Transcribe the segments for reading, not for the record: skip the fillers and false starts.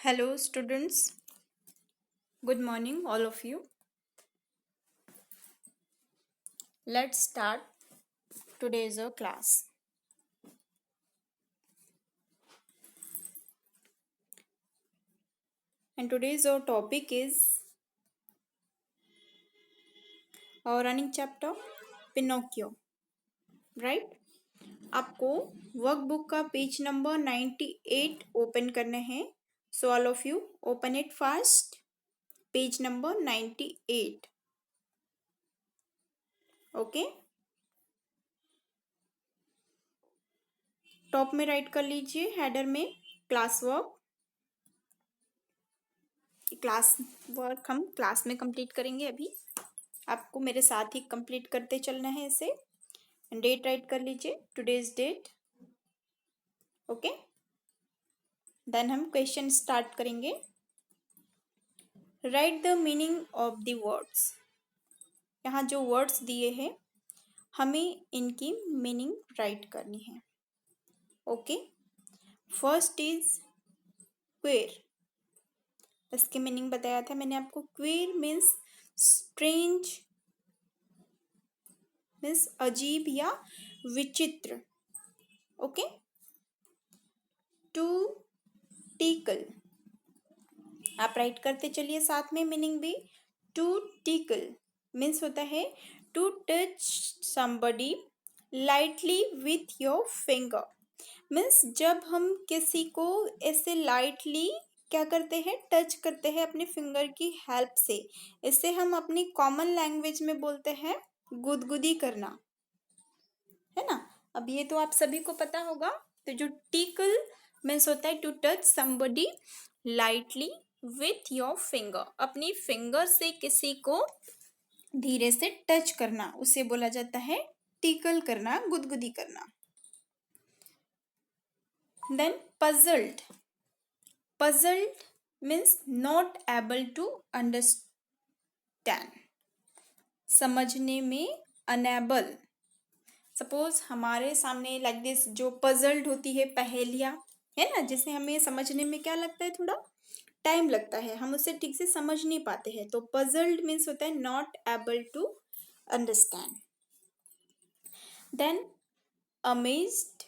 Hello, students. Good morning, all of you. Let's start today's class. And today's our topic is our running chapter Pinocchio. Right? आपको workbook का page number 98 open करना है. So all of you open it fast. Page number 98. Okay? Top में right कर लीजिए header में class work हम class में कंप्लीट करेंगे. अभी आपको मेरे साथ ही कंप्लीट करते चलना है इसे. डेट राइट कर लीजिए, टुडेज डेट. ओके, देन हम क्वेश्चन स्टार्ट करेंगे. Right the meaning of the words. यहाँ जो वर्ड्स दिए हैं हमें इनकी मीनिंग राइट करनी है. Okay, first is क्वेर. इसकी मीनिंग बताया था मैंने आपको. क्वेर मीन्स स्ट्रेंज, मीन्स अजीब या विचित्र. Okay, to tickle. आप राइट करते चलिए साथ में मीनिंग भी. टू टिकल मीन्स होता है to touch somebody lightly with your finger. Means जब हम किसी को ऐसे लाइटली क्या करते हैं, टच करते हैं अपने फिंगर की हेल्प से. इसे हम अपनी कॉमन लैंग्वेज में बोलते हैं गुदगुदी करना, है ना. अब ये तो आप सभी को पता होगा. तो जो टिकल मीन्स होता है to touch somebody lightly with your finger. अपनी फिंगर से किसी को धीरे से टच करना, उसे बोला जाता है टिकल करना, गुदगुदी करना. Then puzzled. Puzzled means not able to understand. समझने में अनेबल. सपोज हमारे सामने लाइक दिस जो पजल्ड होती है पहेलियाँ, है ना, जिसे हमें समझने में क्या लगता है, थोड़ा टाइम लगता है, हम उसे ठीक से समझ नहीं पाते हैं. तो पजल्ड मीन्स होता है not able to understand. Then amazed.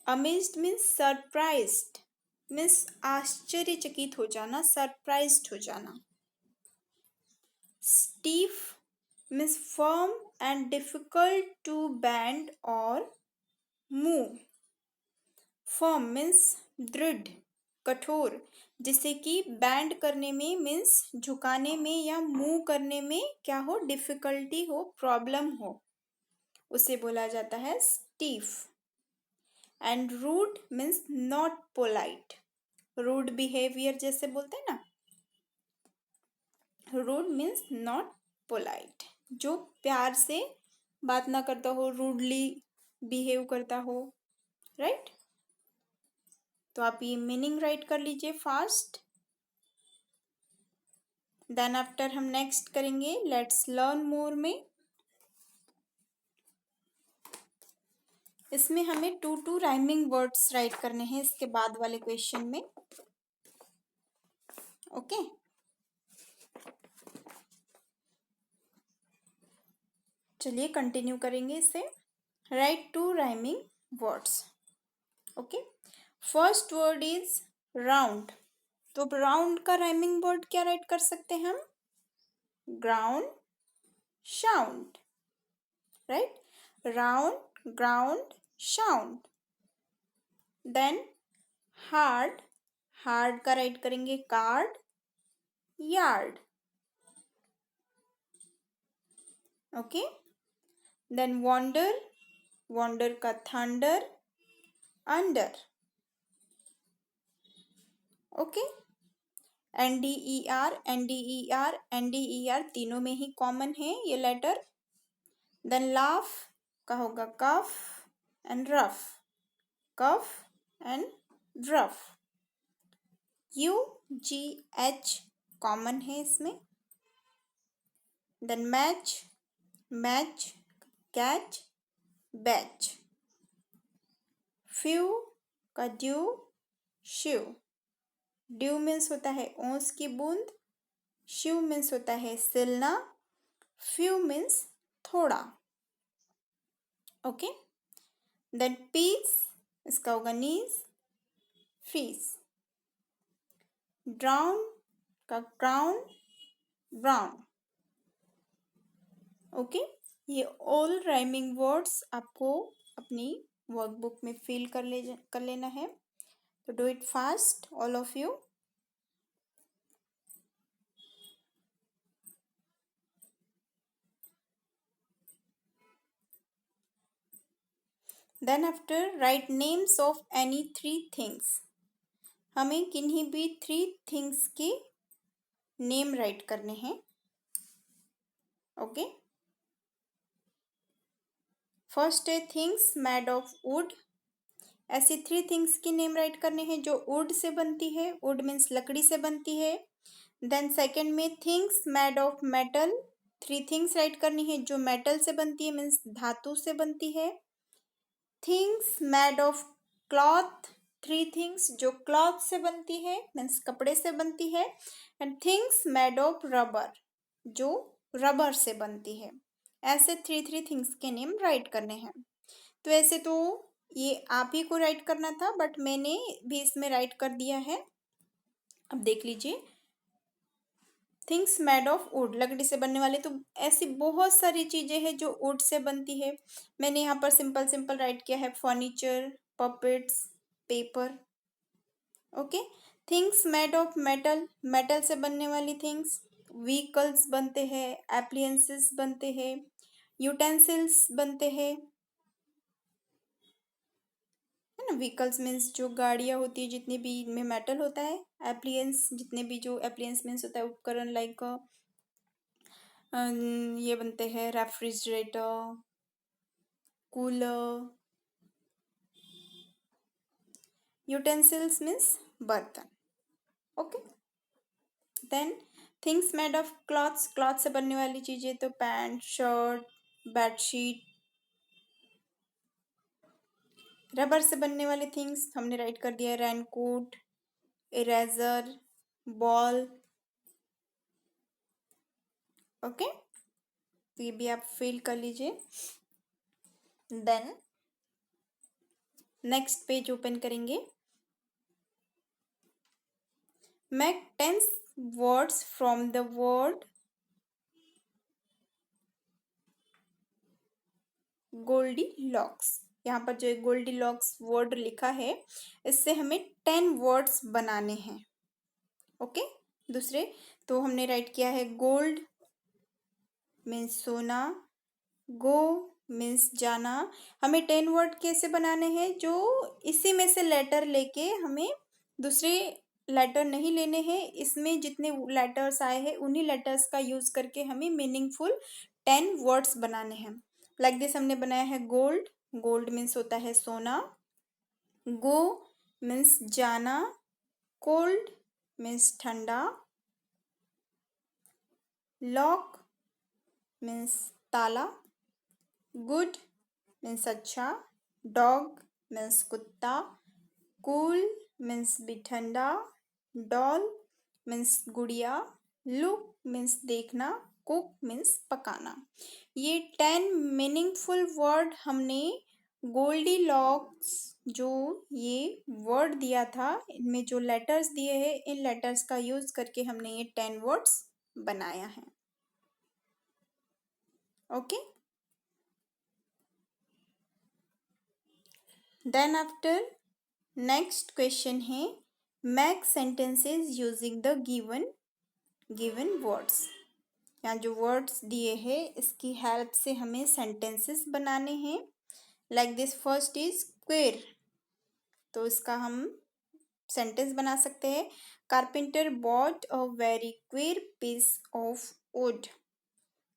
Amazed means surprised, means आश्चर्यचकित हो जाना, सरप्राइज्ड हो जाना. Stiff means firm and difficult to bend और मूव. फर्म मीन्स दृढ़, कठोर, जिसे कि बैंड करने में मीन्स झुकाने में या मूव करने में क्या हो, डिफिकल्टी हो, प्रॉब्लम हो, उसे बोला जाता है stiff. And rude means not polite. Rude behaviour जैसे बोलते हैं ना, रूड मीन्स नॉट पोलाइट, जो प्यार से बात ना करता हो, रूडली बिहेव करता हो. राइट. तो आप ये मीनिंग राइट कर लीजिए फास्ट. देन आफ्टर हम नेक्स्ट करेंगे लेट्स लर्न मोर में. इसमें हमें टू राइमिंग वर्ड्स राइट करने हैं इसके बाद वाले क्वेश्चन में. ओके, चलिए कंटिन्यू करेंगे इसे. Write to rhyming words. Okay, first word is round. तो राउंड का राइमिंग वर्ड क्या राइट कर सकते हैं हम? Ground, sound. Right, round, ground, sound. Then hard. Hard का राइट करेंगे card, yard. Okay, then wonder. Wonder का thunder, under. Okay, NDER, NDER, NDER तीनों में ही कॉमन है ये लेटर. देन लाफ का होगा cough and rough, cough and rough. UGH common है इसमें. Then match. Match, catch, batch. Few का ड्यू, श्यू. ड्यू मीन्स होता है ओस की बूंद, शिव मीन्स होता है सिलना, फ्यू मीन्स थोड़ा। ओके, देन पीस इसका होगा नीज, फीस। ड्राउन का क्राउन, ब्राउन। ओके, ये ऑल राइमिंग वर्ड्स आपको अपनी वर्कबुक में फिल कर लेना है, तो do it fast all of you. Then after write names of any 3 things. हमें किन्हीं भी 3 थिंग्स के नेम राइट करने हैं। ओके, फर्स्ट है थिंग्स मेड ऑफ वुड। ऐसी 3 थिंग्स की नेम राइट करने हैं जो वुड से बनती है, वुड मीन्स लकड़ी से बनती है। देन सेकंड में things made of metal. 3 things right करनी है जो मेटल से बनती है, मीन्स धातु से बनती है। Things made of cloth. 3 things जो क्लॉथ से बनती है, मीन्स कपड़े से बनती है। And things made of rubber, जो रबर से बनती है। ऐसे 3 थिंग्स के नेम राइट करने हैं। तो ऐसे तो ये आप ही को राइट करना था, बट मैंने भी इसमें राइट कर दिया है। अब देख लीजिए, थिंग्स मेड ऑफ वुड, लकड़ी से बनने वाले, तो ऐसी बहुत सारी चीजें हैं जो वुड से बनती है। मैंने यहाँ पर सिंपल सिंपल राइट किया है, furniture, puppets, paper. Okay, things made of metal, metal से बनने वाली थिंग्स, व्हीकल्स बनते हैं, एप्लियंसेस बनते हैं, यूटेंसिल्स बनते हैं, है ना। व्हीकल्स मीन्स जो गाड़ियाँ होती है, जितने भी इनमें मेटल होता है। एप्लियंस, जितने भी जो एप्लियंस मीन्स होता है उपकरण, लाइक ये बनते हैं रेफ्रिजरेटर, कूलर। यूटेंसिल्स मीन्स बर्तन। Okay, then things made of cloths, cloth से बनने वाली चीजें तो पैंट, शर्ट, बेडशीट। रबर से बनने वाले थिंग्स हमने राइट कर दिया, रेनकोट, इरेजर, बॉल। ओके, तो ये भी आप फिल कर लीजिए। देन नेक्स्ट पेज ओपन करेंगे। Make 10 words from the word Goldilocks. यहाँ पर जो गोल्डी लॉक्स वर्ड लिखा है, इससे हमें 10 वर्ड्स बनाने हैं। ओके, दूसरे तो हमने राइट किया है गोल्ड मीन्स सोना, गो मीन्स जाना। हमें 10 वर्ड कैसे बनाने हैं, जो इसी में से लेटर लेके, हमें दूसरे लेटर नहीं लेने हैं। इसमें जितने लेटर्स आए हैं उन्हीं लेटर्स का यूज करके हमें मीनिंगफुल 10 वर्ड्स बनाने हैं। लाइक दिस हमने बनाया है गोल्ड, गोल्ड मीन्स होता है सोना, गो मीन्स जाना, कोल्ड मीन्स ठंडा, लॉक मीन्स ताला, गुड मीन्स अच्छा, डॉग मीन्स कुत्ता, कूल मीन्स भी ठंडा, डॉल मीन्स गुड़िया, लुक मीन्स देखना, कुक मीन्स पकाना। ये 10 मीनिंगफुल वर्ड हमने गोल्डी लॉक्स जो ये वर्ड दिया था, इनमें जो लेटर्स दिए हैं, इन लेटर्स का यूज करके हमने ये 10 वर्ड्स बनाया है। Okay, then after next question है make sentences using the given words. यहाँ जो वर्ड्स दिए हैं इसकी हेल्प से हमें सेंटेंसेस बनाने हैं। Like this first is queer, तो इसका हम सेंटेंस बना सकते हैं, carpenter bought a very queer piece of wood.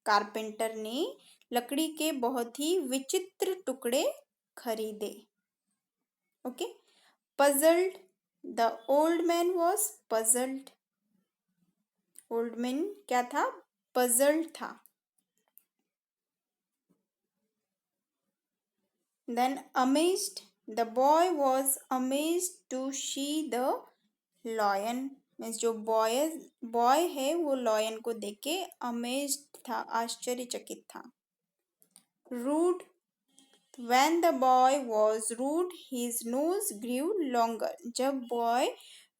Carpenter ने लकड़ी के बहुत ही विचित्र टुकड़े खरीदे। Okay, puzzled, the old man was puzzled। Old man क्या था, puzzled था। then amazed, the boy was amazed to see the lion means जो बॉय है वो लॉयन को देख के अमेज्ड था, आश्चर्यचकित था। Rude, when the boy was rude his nose grew longer। जब बॉय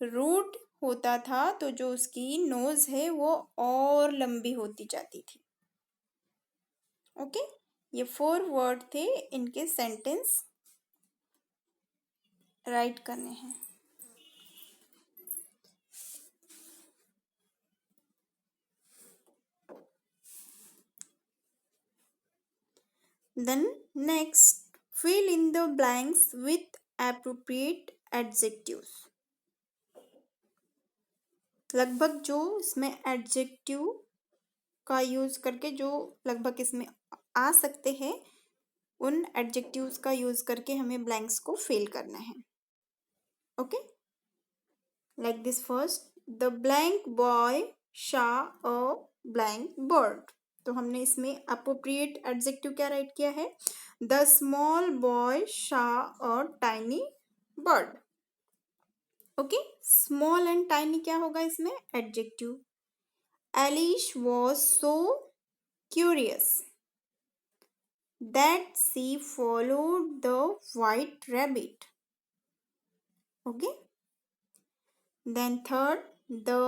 रूड होता था तो जो उसकी नोज है वो और लंबी होती जाती थी। ओके, ये 4 वर्ड थे, इनके सेंटेंस राइट करने हैं। Then next, fill in the blanks with appropriate adjectives। लगभग जो इसमें एडजेक्टिव का यूज करके जो लगभग इसमें आ सकते हैं उन एडजेक्टिव्स का यूज करके हमें ब्लैंक्स को फिल करना है। Okay, like this first, the blank boy Shaw a blank bird. तो हमने इसमें अप्रोप्रिएट एडजेक्टिव क्या राइट किया है? The small boy Shaw a tiny bird. Okay, small and tiny क्या होगा इसमें? Adjective. Eilish was so curious that she followed the white rabbit। Okay, then third, the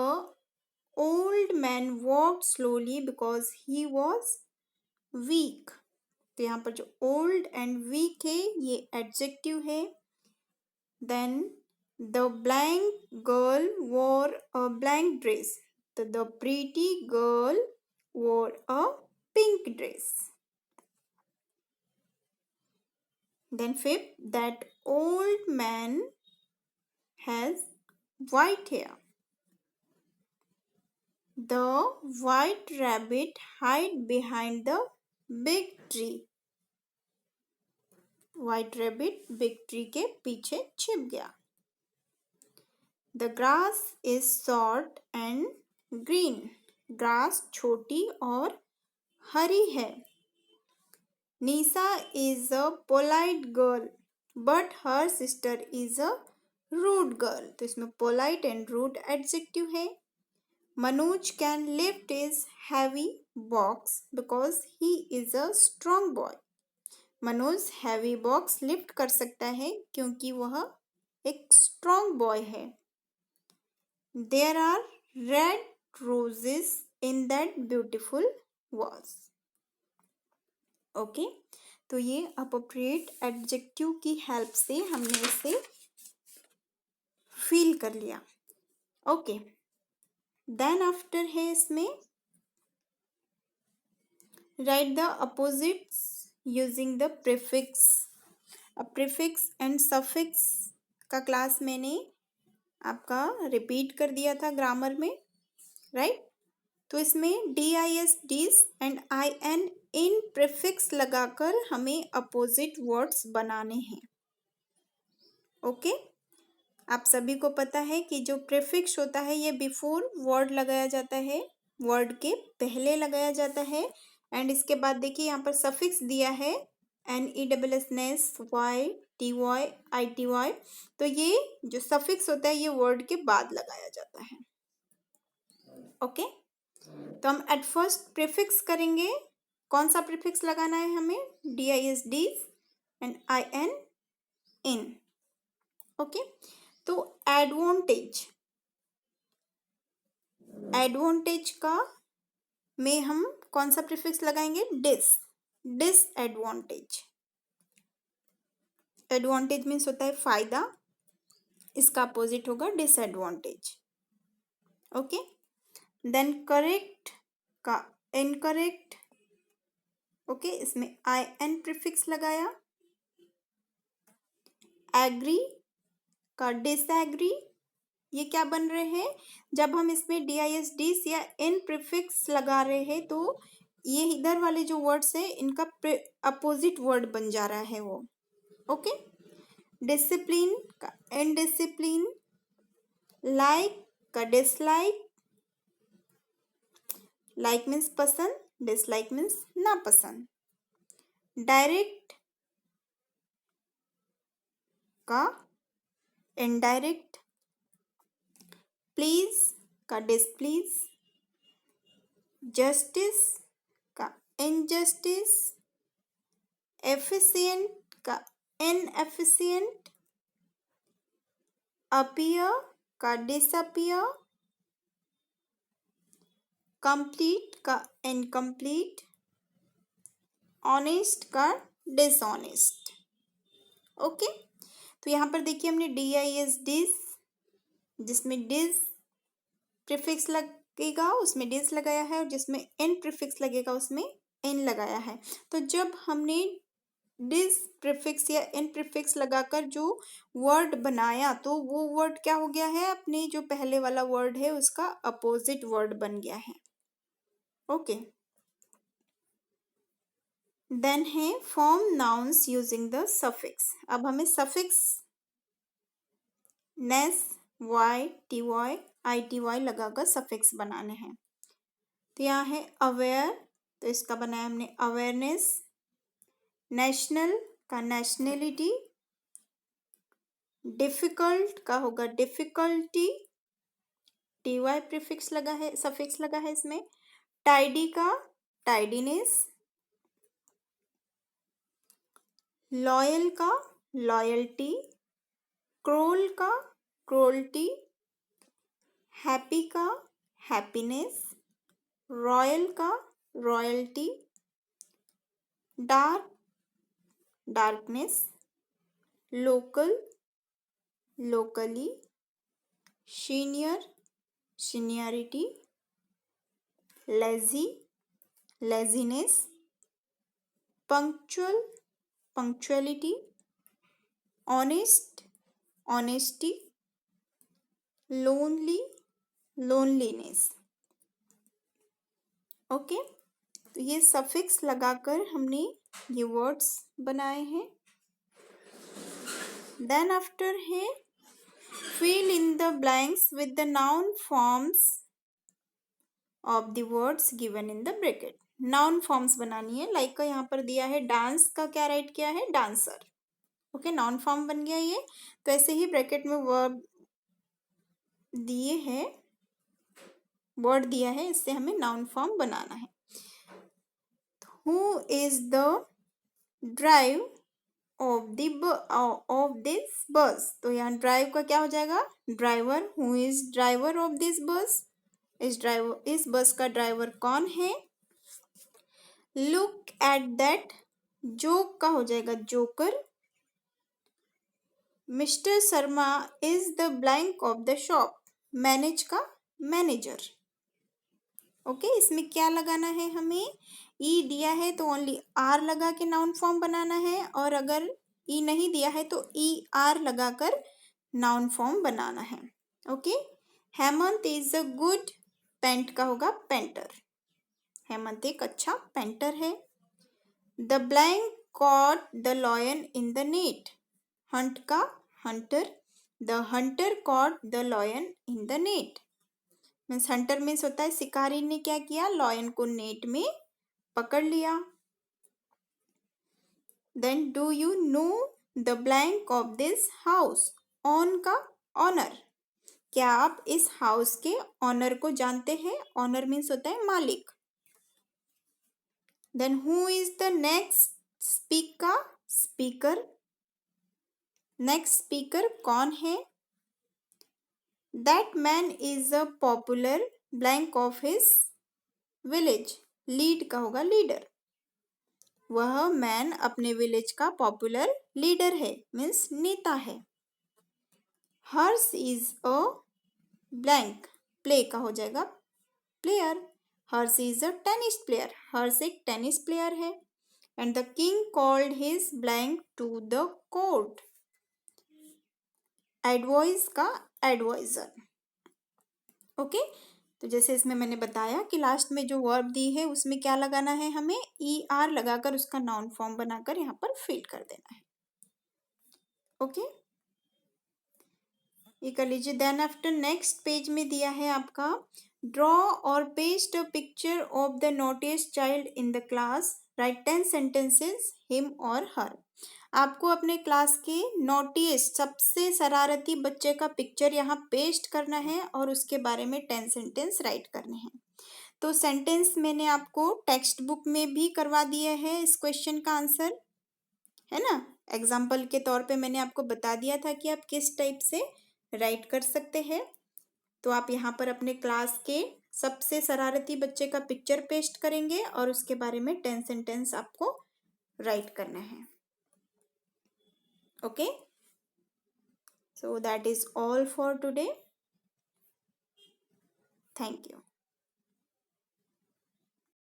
old man walked slowly because he was weak। तो यहाँ पर जो old and weak है ये adjective है। then the blank girl wore a blank dress। तो the pretty girl wore a pink dress। Then fifth, that old man has white hair। The white rabbit hid behind the big tree। White rabbit big tree के पीछे छिप गया। The grass is short and green। Grass छोटी और हरी है। Nisa is a polite girl, but her sister is a rude girl। तो इसमें polite and rude adjective है। Manoj can lift his heavy box because he is a strong boy। Manoj heavy box lift कर सकता है क्योंकि वह एक strong boy है। There are red roses in that beautiful vase। Okay, तो ये अप्रोप्रिएट एडजेक्टिव की हेल्प से हमने इसे फील कर लिया। ओके, देन आफ्टर है इसमें right the opposites using the prefix. अब प्रीफिक्स एंड सफिक्स का क्लास मैंने आपका रिपीट कर दिया था ग्रामर में, राइट? तो इसमें DISDs and IN in prefix लगाकर हमें अपोजिट वर्ड्स बनाने हैं। ओके, आप सभी को पता है कि जो प्रीफिक्स होता है ये बिफोर वर्ड लगाया जाता है, वर्ड के पहले लगाया जाता है। एंड इसके बाद देखिए यहाँ पर सफिक्स दिया है NESS Y TY ITY। तो ये जो सफिक्स होता है ये वर्ड के बाद लगाया जाता है। ओके, तो हम एट फर्स्ट प्रीफिक्स करेंगे। कौन सा प्रीफिक्स लगाना है हमें? DISDs and IN in. Okay, तो एडवांटेज, एडवांटेज का में हम कौन सा प्रीफिक्स लगाएंगे? डिसएडवांटेज। एडवांटेज मीन्स होता है फायदा, इसका अपोजिट होगा डिसएडवांटेज। ओके, देन करेक्ट का इनकरेक्ट। ओके, इसमें IN प्रीफिक्स लगाया। एग्री का डिसएग्री। ये क्या बन रहे हैं? जब हम इसमें DISDs या इन प्रीफिक्स लगा रहे हैं तो ये इधर वाले जो वर्ड्स है इनका अपोजिट वर्ड बन जा रहा है वो। ओके, डिसिप्लिन का इनडिसिप्लिन। लाइक का डिसलाइक। लाइक मीन्स पसंद, डिसलाइक मीन्स नापसंद। डायरेक्ट का इनडायरेक्ट। प्लीज का डिसप्लीज, जस्टिस का इनजस्टिस, एफिशिएंट का इनएफिशिएंट, अपीयर का डिसअपीयर, कंप्लीट का इनकम्प्लीट, ऑनेस्ट का डिसऑनेस्ट। ओके, तो यहाँ पर देखिए हमने DIS डिस, जिसमें डिस प्रीफिक्स लगेगा उसमें डिस लगाया है, और जिसमें इन प्रीफिक्स लगेगा उसमें इन लगाया है। तो जब हमने डिस प्रीफिक्स या इन प्रीफिक्स लगाकर जो वर्ड बनाया तो वो वर्ड क्या हो गया है, अपने जो पहले वाला वर्ड है उसका अपोजिट वर्ड बन गया है। ओके, देन है form nouns using the suffix. अब हमें सफिक्स नेस, वाई, TY, ITY लगाकर सफिक्स बनाने हैं। तो यहाँ है अवेयर, तो इसका बनाया हमने अवेयरनेस। नेशनल का नेशनलिटी, डिफिकल्ट का होगा डिफिकल्टी, TY प्रीफिक्स लगा है, सफिक्स लगा है इसमें। टाइडी का टाइडीनेस, लॉयल का लॉयल्टी, क्रोल का क्रोल्टी, हैप्पी का हैप्पीनेस, रॉयल का royalty, dark darkness, local locally, senior seniority, lazy laziness, punctual punctuality, honest honesty, lonely loneliness. Okay, तो ये सफिक्स लगाकर हमने ये वर्ड्स बनाए हैं। देन आफ्टर है fill in the blanks with the noun forms of the words given in the bracket. Noun forms बनानी है, लाइक का यहाँ पर दिया है डांस का क्या राइट किया है, डांसर। ओके, नाउन फॉर्म बन गया ये। तो ऐसे ही ब्रैकेट में वर्ब दिए हैं, वर्ड दिया है, इससे हमें नाउन फॉर्म बनाना है। Who is the drive of this बस, तो यहाँ ड्राइव का क्या हो जाएगा, driver. Who is driver of this बस, इस बस का ड्राइवर कौन है। लुक एट दैट, जोक का हो जाएगा joker. Mister Sharma is the blank of the shop, manage का मैनेजर। ओके, इसमें क्या लगाना है हमें, ई दिया है तो ओनली आर लगा के नाउन फॉर्म बनाना है, और अगर ई नहीं दिया है तो ER लगाकर नाउन फॉर्म बनाना है। Okay, Hemant is a good, paint का होगा पेंटर, हेमंत एक अच्छा पेंटर है। The blank caught the lion in the net, hunt का hunter, the hunter caught the lion in the net. Means hunter means होता है शिकारी ने क्या किया, लॉयन को नेट में पकड़ लिया। Then do you know the blank of this house, own का ऑनर, क्या आप इस हाउस के ऑनर को जानते हैं, ऑनर मीन्स होता है मालिक। Then who is the next speak का स्पीकर, नेक्स्ट स्पीकर कौन है। That man is a popular blank of his village, lead का होगा लीडर, वह मैन अपने विलेज का पॉपुलर लीडर है, मीन्स नेता है। Hers is a blank, play का हो जाएगा player, hers is a tennis player, hers एक टेनिस प्लेयर है। And the king called his blank to the court, advice का एडवाइजर। ओके, तो जैसे इसमें मैंने बताया कि लास्ट में जो वर्ब दी है उसमें क्या लगाना है, हमें ER लगाकर उसका नाउन फॉर्म बनाकर यहाँ पर फिल कर देना है। ओके, ये कर लीजिए। देन आफ्टर नेक्स्ट पेज में दिया है आपका ड्रॉ और paste a picture of the notice child in the class, right 10 sentences him और हर। आपको अपने क्लास के नोटिस सबसे शरारती बच्चे का पिक्चर यहाँ पेस्ट करना है और उसके बारे में 10 सेंटेंस राइट करने हैं। तो सेंटेंस मैंने आपको टेक्स्ट बुक में भी करवा दिया है इस क्वेश्चन का आंसर, है ना। एग्जाम्पल के तौर पे मैंने आपको बता दिया था कि आप किस टाइप से राइट कर सकते हैं। तो आप यहाँ पर अपने क्लास के सबसे शरारती बच्चे का पिक्चर पेस्ट करेंगे और उसके बारे में 10 सेंटेंस आपको राइट करना है। Okay, so that is all for today. Thank you.